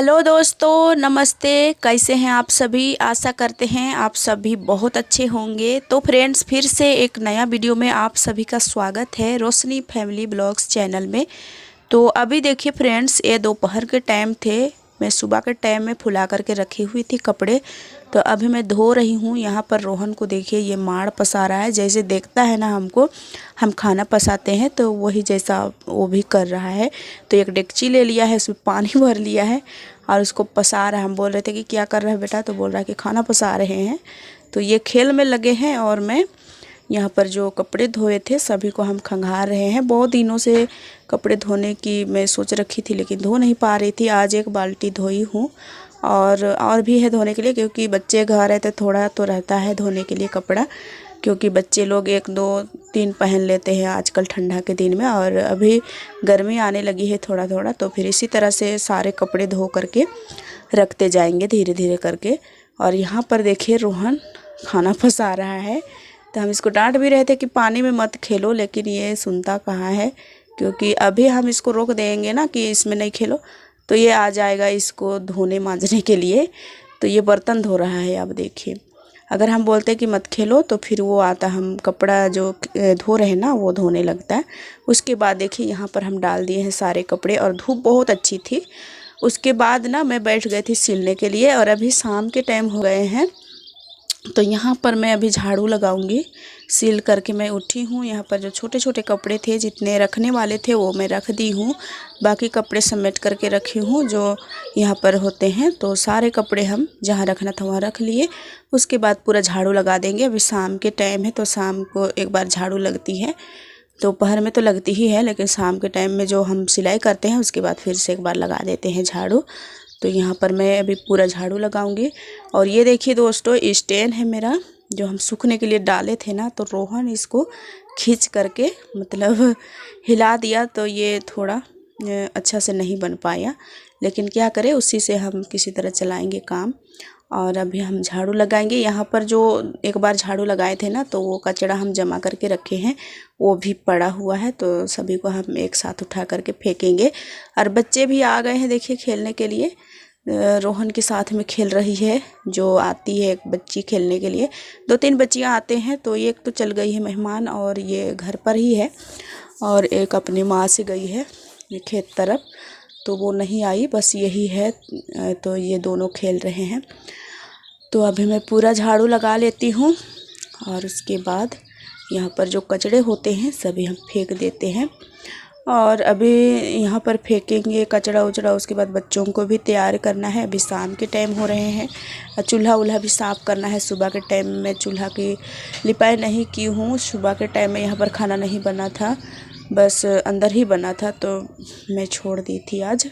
Hello दोस्तों, नमस्ते। कैसे हैं आप सभी? आशा करते हैं आप सभी बहुत अच्छे होंगे। तो फ्रेंड्स, फिर से एक नया वीडियो में आप सभी का स्वागत है रोशनी फैमिली ब्लॉग्स चैनल में। तो अभी देखिए फ्रेंड्स, ये दोपहर के टाइम थे। मैं सुबह के टाइम में फुला करके रखी हुई थी कपड़े, तो अभी मैं धो रही हूँ। यहाँ पर रोहन को देखिए, ये माड़ पसा रहा है। जैसे देखता है ना हमको, हम खाना पसाते हैं तो वही जैसा वो भी कर रहा है। तो एक डेगची ले लिया है, उसमें पानी भर लिया है और उसको पसा रहा है। हम बोल रहे थे कि क्या कर रहा है बेटा, तो बोल रहा है कि खाना पसा रहे हैं। तो ये खेल में लगे हैं और मैं यहाँ पर जो कपड़े धोए थे सभी को हम खंगाल रहे हैं। बहुत दिनों से कपड़े धोने की मैं सोच रखी थी, लेकिन धो नहीं पा रही थी। आज एक बाल्टी धोई हूँ और भी है धोने के लिए, क्योंकि बच्चे घर है तो थोड़ा तो रहता है धोने के लिए कपड़ा, क्योंकि बच्चे लोग 1 2 3 पहन लेते हैं आजकल ठंडा के दिन में, और अभी गर्मी आने लगी है थोड़ा थोड़ा। तो फिर इसी तरह से सारे कपड़े धो करके रखते जाएंगे धीरे धीरे करके। और यहाँ पर देखिए रोहन खाना पसा रहा है। तो हम इसको डांट भी रहे थे कि पानी में मत खेलो, लेकिन ये सुनता कहाँ है। क्योंकि अभी हम इसको रोक देंगे ना कि इसमें नहीं खेलो, तो ये आ जाएगा इसको धोने मांजने के लिए। तो ये बर्तन धो रहा है। अब देखिए, अगर हम बोलते कि मत खेलो तो फिर वो आता, हम कपड़ा जो धो रहे हैं ना वो धोने लगता है। उसके बाद देखिए यहाँ पर हम डाल दिए हैं सारे कपड़े, और धूप बहुत अच्छी थी। उसके बाद ना मैं बैठ गई थी सिलने के लिए, और अभी शाम के टाइम हो गए हैं। तो यहाँ पर मैं अभी झाड़ू लगाऊंगी। सील करके मैं उठी हूँ। यहाँ पर जो छोटे छोटे कपड़े थे, जितने रखने वाले थे वो मैं रख दी हूँ। बाकी कपड़े समेट करके रखी हूँ जो यहाँ पर होते हैं। तो सारे कपड़े हम जहाँ रखना था वहाँ रख लिए। उसके बाद पूरा झाड़ू लगा देंगे। अभी शाम के टाइम है तो शाम को एक बार झाड़ू लगती है। दोपहर में तो लगती ही है, लेकिन शाम के टाइम में जो हम सिलाई करते हैं उसके बाद फिर से एक बार लगा देते हैं झाड़ू। तो यहाँ पर मैं अभी पूरा झाड़ू लगाऊंगी। और ये देखिए दोस्तों, स्टैंड है मेरा जो हम सूखने के लिए डाले थे ना, तो रोहन इसको खींच करके मतलब हिला दिया, तो ये थोड़ा अच्छा से नहीं बन पाया। लेकिन क्या करें, उसी से हम किसी तरह चलाएंगे काम। और अभी हम झाड़ू लगाएंगे। यहाँ पर जो एक बार झाड़ू लगाए थे ना, तो वो कचरा हम जमा करके रखे हैं, वो भी पड़ा हुआ है। तो सभी को हम एक साथ उठा करके फेंकेंगे। और बच्चे भी आ गए हैं देखिए खेलने के लिए। रोहन के साथ में खेल रही है, जो आती है एक बच्ची खेलने के लिए। 2 3 बच्चियाँ आते हैं, तो एक तो चल गई है मेहमान, और ये घर पर ही है, और एक अपनी माँ से गई है ये खेत तरफ, तो वो नहीं आई, बस यही है। तो ये दोनों खेल रहे हैं। तो अभी मैं पूरा झाड़ू लगा लेती हूँ, और उसके बाद यहाँ पर जो कचड़े होते हैं सभी हम फेंक देते हैं। और अभी यहाँ पर फेंकेंगे कचड़ा उचड़ा। उसके बाद बच्चों को भी तैयार करना है। अभी शाम के टाइम हो रहे हैं, और चूल्हा उल्हा भी साफ़ करना है। सुबह के टाइम में चूल्हा की लिपाई नहीं की हूँ। सुबह के टाइम में यहाँ पर खाना नहीं बना था, बस अंदर ही बना था, तो मैं छोड़ दी थी आज।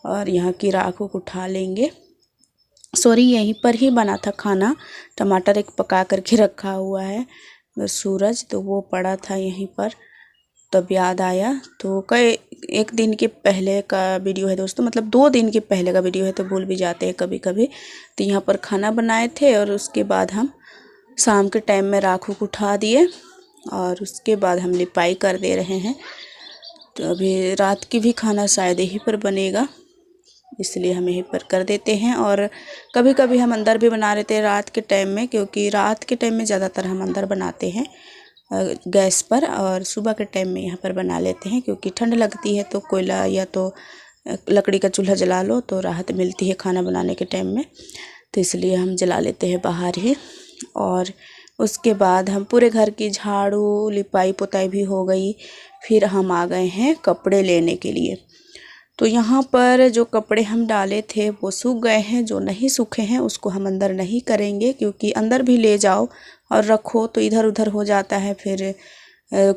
और यहाँ की राख को उठा लेंगे। सॉरी, यहीं पर ही बना था खाना। टमाटर एक पका करके रखा हुआ है सूरज, तो वो पड़ा था यहीं पर, तब याद आया। तो कई 1 दिन के पहले का वीडियो है दोस्तों, मतलब 2 दिन के पहले का वीडियो है, तो भूल भी जाते हैं कभी कभी। तो यहाँ पर खाना बनाए थे, और उसके बाद हम शाम के टाइम में राख को उठा दिए, और उसके बाद हम लिपाई कर दे रहे हैं। तो अभी रात की भी खाना शायद यहीं पर बनेगा, इसलिए हम यहीं पर कर देते हैं। और कभी कभी हम अंदर भी बना लेते हैं रात के टाइम में, क्योंकि रात के टाइम में ज़्यादातर हम अंदर बनाते हैं गैस पर, और सुबह के टाइम में यहाँ पर बना लेते हैं। क्योंकि ठंड लगती है तो कोयला या तो लकड़ी का चूल्हा जला लो तो राहत मिलती है खाना बनाने के टाइम में, तो इसलिए हम जला लेते हैं बाहर ही। और उसके बाद हम पूरे घर की झाड़ू लिपाई पुताई भी हो गई। फिर हम आ गए हैं कपड़े लेने के लिए। तो यहाँ पर जो कपड़े हम डाले थे वो सूख गए हैं, जो नहीं सूखे हैं उसको हम अंदर नहीं करेंगे, क्योंकि अंदर भी ले जाओ और रखो तो इधर उधर हो जाता है। फिर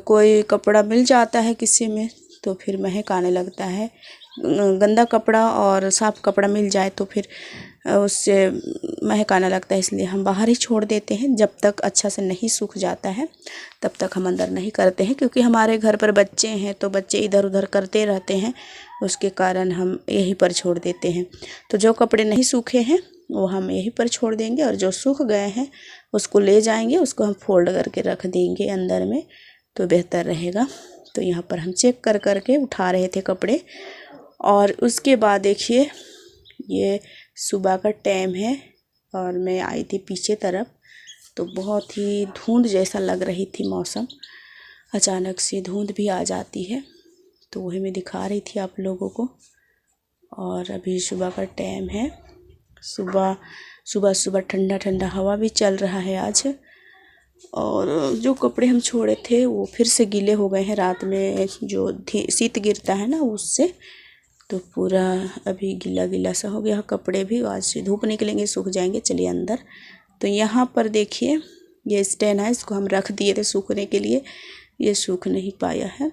कोई कपड़ा मिल जाता है किसी में तो फिर महक आने लगता है। गंदा कपड़ा और साफ़ कपड़ा मिल जाए तो फिर उससे महक आने लगता है, इसलिए हम बाहर ही छोड़ देते हैं। जब तक अच्छा से नहीं सूख जाता है तब तक हम अंदर नहीं करते हैं, क्योंकि हमारे घर पर बच्चे हैं तो बच्चे इधर उधर करते रहते हैं, उसके कारण हम यहीं पर छोड़ देते हैं। तो जो कपड़े नहीं सूखे हैं वो हम यहीं पर छोड़ देंगे, और जो सूख गए हैं उसको ले जाएंगे, उसको हम फोल्ड करके रख देंगे अंदर में, तो बेहतर रहेगा। तो यहाँ पर हम चेक कर कर के उठा रहे थे कपड़े। और उसके बाद देखिए ये सुबह का टाइम है और मैं आई थी पीछे तरफ, तो बहुत ही धुंध जैसा लग रही थी मौसम। अचानक से धुंध भी आ जाती है, तो वही मैं दिखा रही थी आप लोगों को। और अभी सुबह का टाइम है। सुबह सुबह ठंडा ठंडा हवा भी चल रहा है आज। और जो कपड़े हम छोड़े थे वो फिर से गीले हो गए हैं। रात में जो शीत गिरता है ना उससे, तो पूरा अभी गीला गीला सा हो गया कपड़े भी। आज से धूप निकलेंगे, सूख जाएंगे। चलिए अंदर। तो यहाँ पर देखिए ये स्टैंड है, इसको हम रख दिए थे सूखने के लिए, ये सूख नहीं पाया है।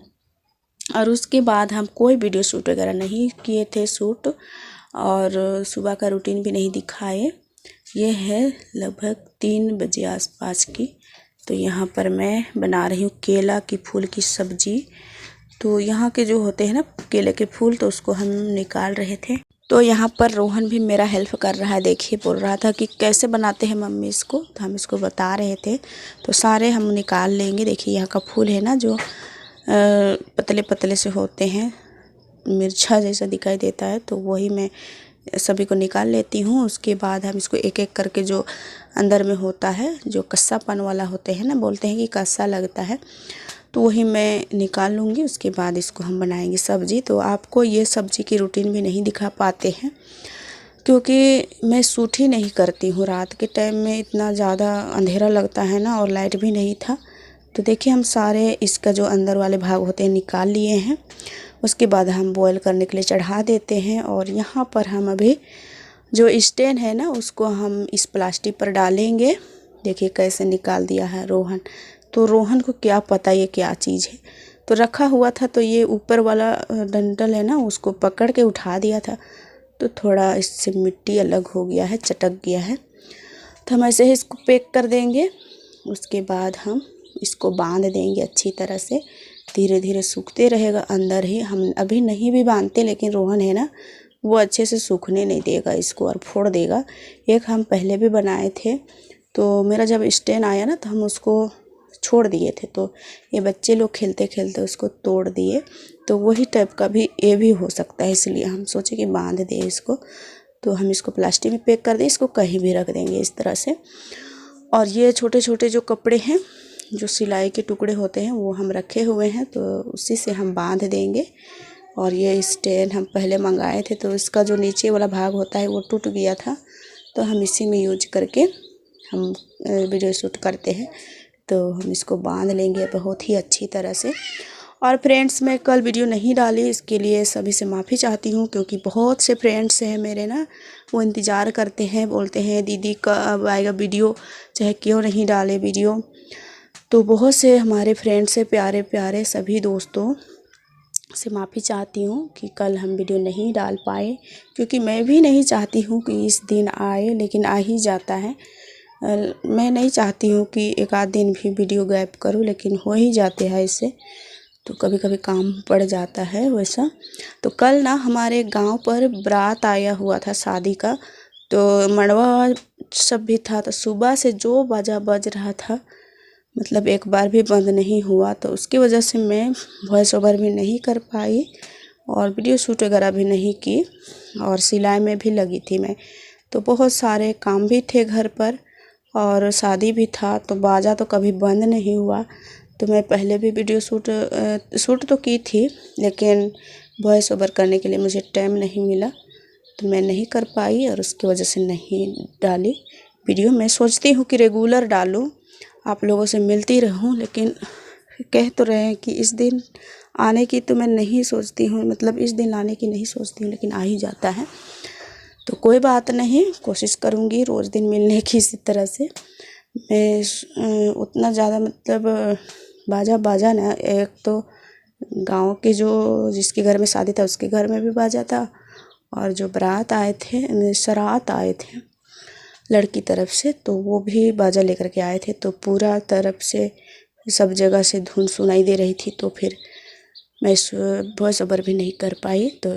और उसके बाद हम कोई वीडियो शूट वगैरह नहीं किए थे शूट, और सुबह का रूटीन भी नहीं दिखाए। ये है लगभग 3 बजे आसपास की। तो यहाँ पर मैं बना रही हूँ केला की फूल की सब्जी। तो यहाँ के जो होते हैं ना केले के फूल, तो उसको हम निकाल रहे थे। तो यहाँ पर रोहन भी मेरा हेल्प कर रहा है। देखिए बोल रहा था कि कैसे बनाते हैं मम्मी इसको, तो हम इसको बता रहे थे। तो सारे हम निकाल लेंगे। देखिए यहाँ का फूल है ना जो पतले पतले से होते हैं, मिर्चा जैसा दिखाई देता है, तो वही मैं सभी को निकाल लेती हूँ। उसके बाद हम इसको एक एक करके जो अंदर में होता है, जो कस्सापन वाला होते हैं ना, बोलते हैं कि कस्सा लगता है, तो वही मैं निकाल लूँगी। उसके बाद इसको हम बनाएंगे सब्ज़ी। तो आपको ये सब्ज़ी की रूटीन भी नहीं दिखा पाते हैं क्योंकि मैं शूट ही नहीं करती हूँ। रात के टाइम में इतना ज़्यादा अंधेरा लगता है ना, और लाइट भी नहीं था। तो देखिए हम सारे इसका जो अंदर वाले भाग होते हैं निकाल लिए हैं। उसके बाद हम बॉईल करने के लिए चढ़ा देते हैं। और यहाँ पर हम अभी जो स्टैंड है ना उसको हम इस प्लास्टिक पर डालेंगे। देखिए कैसे निकाल दिया है रोहन। तो रोहन को क्या पता ये क्या चीज़ है, तो रखा हुआ था, तो ये ऊपर वाला डंठल है ना उसको पकड़ के उठा दिया था, तो थोड़ा इससे मिट्टी अलग हो गया है, चटक गया है। तो हम ऐसे ही इसको पैक कर देंगे। उसके बाद हम इसको बांध देंगे अच्छी तरह से। धीरे धीरे सूखते रहेगा अंदर ही। हम अभी नहीं भी बांधते, लेकिन रोहन है ना वो अच्छे से सूखने नहीं देगा इसको और फोड़ देगा। एक हम पहले भी बनाए थे, तो मेरा जब स्टैंड आया ना तो हम उसको छोड़ दिए थे, तो ये बच्चे लोग खेलते खेलते उसको तोड़ दिए। तो वही टाइप का भी ये भी हो सकता है, इसलिए हम सोचे कि बांध दें इसको। तो हम इसको प्लास्टिक में पैक कर दें, इसको कहीं भी रख देंगे इस तरह से। और ये छोटे छोटे जो कपड़े हैं, जो सिलाई के टुकड़े होते हैं, वो हम रखे हुए हैं, तो उसी से हम बांध देंगे। और ये स्टैंड हम पहले मंगाए थे, तो इसका जो नीचे वाला भाग होता है वो टूट गया था, तो हम इसी में यूज करके हम वीडियो शूट करते हैं। तो हम इसको बांध लेंगे बहुत ही अच्छी तरह से। और फ्रेंड्स मैं कल वीडियो नहीं डाली, इसके लिए सभी से माफ़ी चाहती हूँ, क्योंकि बहुत से फ्रेंड्स हैं मेरे ना, वो इंतज़ार करते हैं, बोलते हैं दीदी कब आएगा वीडियो, चाहे क्यों नहीं डाले वीडियो। तो बहुत से हमारे फ्रेंड्स से प्यारे प्यारे सभी दोस्तों से माफ़ी चाहती हूँ कि कल हम वीडियो नहीं डाल पाए, क्योंकि मैं भी नहीं चाहती हूँ कि इस दिन आए, लेकिन आ ही जाता है। मैं नहीं चाहती हूँ कि एक आध दिन भी वीडियो गैप करूँ, लेकिन हो ही जाते हैं इससे, तो कभी कभी काम पड़ जाता है वैसा। तो कल ना हमारे गांव पर बारात आया हुआ था शादी का, तो मड़वा सब भी था। तो सुबह से जो बाजा बज रहा था, मतलब एक बार भी बंद नहीं हुआ, तो उसकी वजह से मैं वॉइस ओवर भी नहीं कर पाई और वीडियो शूट वगैरह भी नहीं की, और सिलाई में भी लगी थी मैं। तो बहुत सारे काम भी थे घर पर और शादी भी था, तो बाजा तो कभी बंद नहीं हुआ। तो मैं पहले भी वीडियो शूट तो की थी, लेकिन वॉइस ओवर करने के लिए मुझे टाइम नहीं मिला, तो मैं नहीं कर पाई और उसकी वजह से नहीं डाली वीडियो। मैं सोचती हूँ कि रेगुलर डालूँ, आप लोगों से मिलती रहूँ, लेकिन कह तो रहे हैं कि इस दिन आने की तो मैं नहीं सोचती हूँ, मतलब इस दिन आने की नहीं सोचती हूँ, लेकिन आ ही जाता है। तो कोई बात नहीं, कोशिश करूँगी रोज़ दिन मिलने की। इसी तरह से मैं उतना ज़्यादा मतलब बाजा ना, एक तो गांव के जो जिसके घर में शादी था उसके घर में भी बाजा था, और जो बारात आए थे, सरात आए थे लड़की तरफ से, तो वो भी बाजा लेकर के आए थे। तो पूरा तरफ से सब जगह से धुन सुनाई दे रही थी, तो फिर मैं वॉइस ओवर भी नहीं कर पाई, तो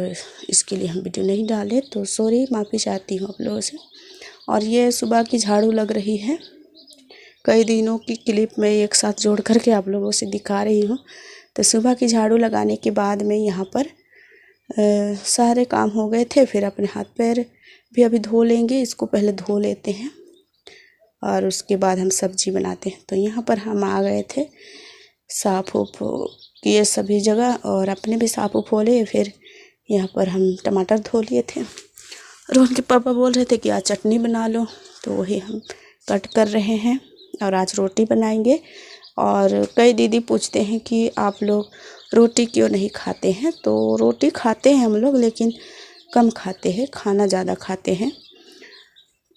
इसके लिए हम वीडियो नहीं डाले। तो सॉरी, माफ़ी चाहती हूँ आप लोगों से। और ये सुबह की झाड़ू लग रही है, कई दिनों की क्लिप में एक साथ जोड़ करके आप लोगों से दिखा रही हूँ। तो सुबह की झाड़ू लगाने के बाद में यहाँ पर सारे काम हो गए थे। फिर अपने हाथ पैर भी अभी धो लेंगे, इसको पहले धो लेते हैं और उसके बाद हम सब्जी बनाते हैं। तो यहाँ पर हम आ गए थे, साफ़ उफ किए सभी जगह और अपने भी साफ़ उफ हो लिए। फिर यहाँ पर हम टमाटर धो लिए थे। रोहन के पापा बोल रहे थे कि आज चटनी बना लो, तो वही हम कट कर रहे हैं और आज रोटी बनाएंगे। और कई दीदी पूछते हैं कि आप लोग रोटी क्यों नहीं खाते हैं, तो रोटी खाते हैं हम लोग, लेकिन कम खाते हैं, खाना ज़्यादा खाते हैं।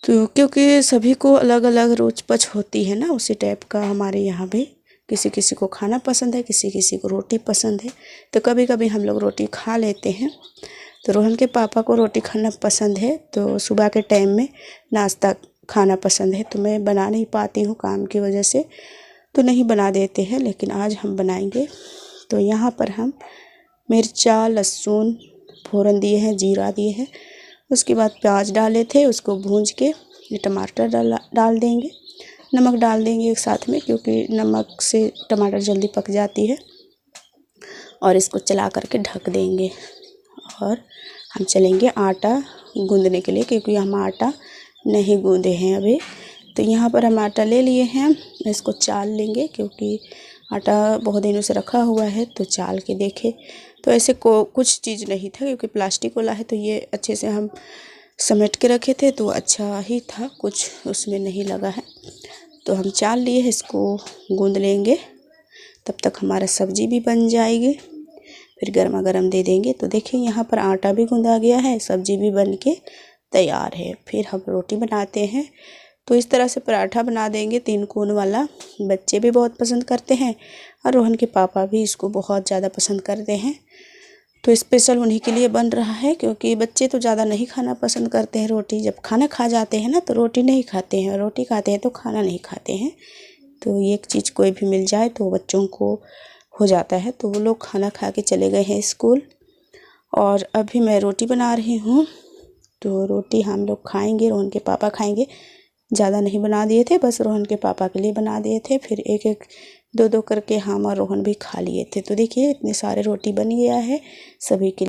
तो क्योंकि सभी को अलग अलग रोच पच होती है ना, उसी टाइप का हमारे यहाँ भी किसी किसी को खाना पसंद है, किसी किसी को रोटी पसंद है। तो कभी कभी हम लोग रोटी खा लेते हैं। तो रोहन के पापा को रोटी खाना पसंद है, तो सुबह के टाइम में नाश्ता खाना पसंद है। तो मैं बना नहीं पाती हूँ काम की वजह से, तो नहीं बना देते हैं, लेकिन आज हम बनाएंगे। तो यहाँ पर हम मिर्चा लहसुन फ़ौरन दिए हैं, जीरा दिए हैं, उसके बाद प्याज डाले थे, उसको भूंज के ये टमाटर डाल देंगे, नमक डाल देंगे एक साथ में, क्योंकि नमक से टमाटर जल्दी पक जाती है। और इसको चला करके ढक देंगे और हम चलेंगे आटा गूंदने के लिए, क्योंकि हम आटा नहीं गूंदे हैं अभी। तो यहाँ पर हम आटा ले लिए हैं, इसको चाल लेंगे, क्योंकि आटा बहुत दिनों से रखा हुआ है। तो चाल के देखे तो ऐसे कुछ चीज़ नहीं था, क्योंकि प्लास्टिक वाला है, तो ये अच्छे से हम समेट के रखे थे, तो अच्छा ही था, कुछ उसमें नहीं लगा है। तो हम चाल लिए हैं, इसको गूंद लेंगे, तब तक हमारा सब्जी भी बन जाएगी, फिर गर्मा गर्म दे देंगे। तो देखिए यहाँ पर आटा भी गूंदा गया है, सब्जी भी बन के तैयार है। फिर हम रोटी बनाते हैं। तो इस तरह से पराठा बना देंगे 3 कोण वाला, बच्चे भी बहुत पसंद करते हैं और रोहन के पापा भी इसको बहुत ज़्यादा पसंद करते हैं। तो स्पेशल उन्हीं के लिए बन रहा है, क्योंकि बच्चे तो ज़्यादा नहीं खाना पसंद करते हैं रोटी। जब खाना खा जाते हैं ना, तो रोटी नहीं खाते हैं, रोटी खाते हैं तो खाना नहीं खाते हैं। तो एक चीज़ कोई भी मिल जाए तो बच्चों को हो जाता है। तो वो लोग खाना खा के चले गए हैं स्कूल, और अभी मैं रोटी बना रही हूँ। तो रोटी हम लोग खाएंगे, रोहन के पापा खाएंगे। ज़्यादा नहीं बना दिए थे, बस रोहन के पापा के लिए बना दिए थे। फिर एक एक 2 2 करके हम और रोहन भी खा लिए थे। तो देखिए इतने सारे रोटी बन गया है सभी के लिए।